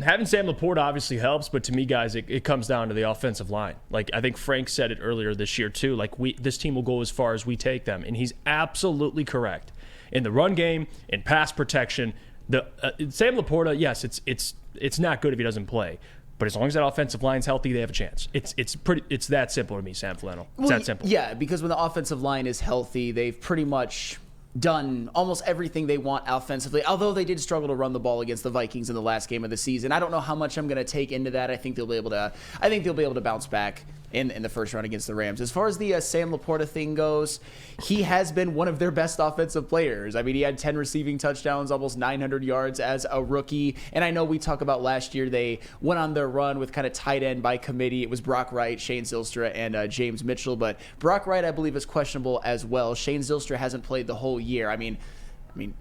having Sam Laporta obviously helps, but to me, guys, it comes down to the offensive line. Like, I think Frank said it earlier this year too. Like, this team will go as far as we take them, and he's absolutely correct. In the run game, in pass protection, Sam Laporta, yes, it's not good if he doesn't play. But as long as that offensive line's healthy, they have a chance. It's that simple to me, Sam Flannel. It's that simple. Yeah, because when the offensive line is healthy, they've pretty much done almost everything they want offensively, although they did struggle to run the ball against the Vikings in the last game of the season. I don't know how much I'm going to take into that. I think they'll be able to bounce back in the first round against the Rams. As far as the Sam Laporta thing goes, he has been one of their best offensive players. I mean, he had 10 receiving touchdowns, almost 900 yards as a rookie. And I know we talk about last year, they went on their run with kind of tight end by committee. It was Brock Wright, Shane Zylstra, and James Mitchell. But Brock Wright, I believe, is questionable as well. Shane Zylstra hasn't played the whole year. I mean,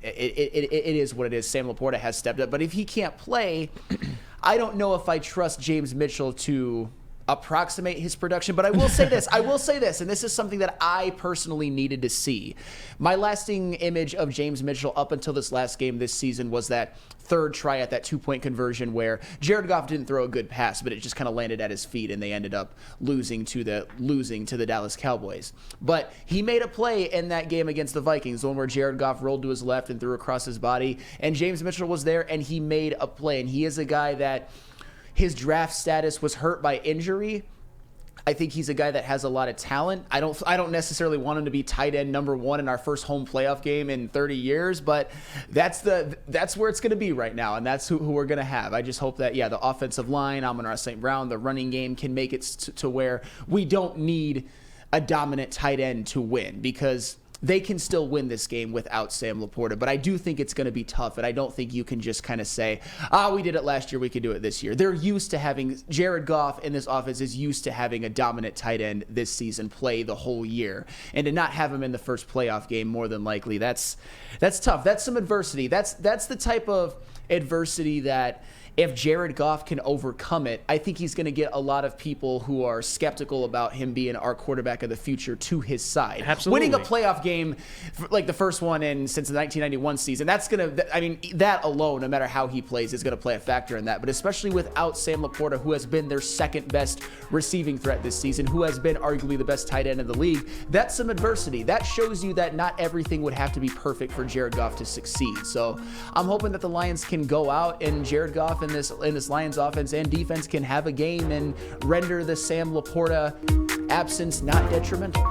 it is what it is. Sam Laporta has stepped up. But if he can't play, I don't know if I trust James Mitchell to approximate his production. But I will say this, and this is something that I personally needed to see. My lasting image of James Mitchell up until this last game this season was that third try at that 2-point conversion where Jared Goff didn't throw a good pass, but it just kind of landed at his feet, and they ended up losing to the Dallas Cowboys. But he made a play in that game against the Vikings, the one where Jared Goff rolled to his left and threw across his body, and James Mitchell was there, and he made a play. And he is a guy that his draft status was hurt by injury. I think he's a guy that has a lot of talent. I don't necessarily want him to be tight end number one in our first home playoff game in 30 years, but that's where it's going to be right now, and that's who we're going to have. I just hope that, the offensive line, Amon-Ra St. Brown, the running game can make it to where we don't need a dominant tight end to win, because they can still win this game without Sam Laporta. But I do think it's going to be tough, and I don't think you can just kind of say, we did it last year, we can do it this year. They're used to having Jared Goff in this offense is used to having a dominant tight end this season play the whole year. And to not have him in the first playoff game, more than likely, that's tough. That's some adversity. That's the type of adversity that if Jared Goff can overcome it, I think he's going to get a lot of people who are skeptical about him being our quarterback of the future to his side. Absolutely. Winning a playoff game like the first one since the 1991 season, that alone, no matter how he plays, is going to play a factor in that. But especially without Sam Laporta, who has been their second best receiving threat this season, who has been arguably the best tight end in the league, that's some adversity. That shows you that not everything would have to be perfect for Jared Goff to succeed. So I'm hoping that the Lions can go out and Jared Goff in this Lions offense and defense can have a game and render the Sam Laporta absence not detrimental.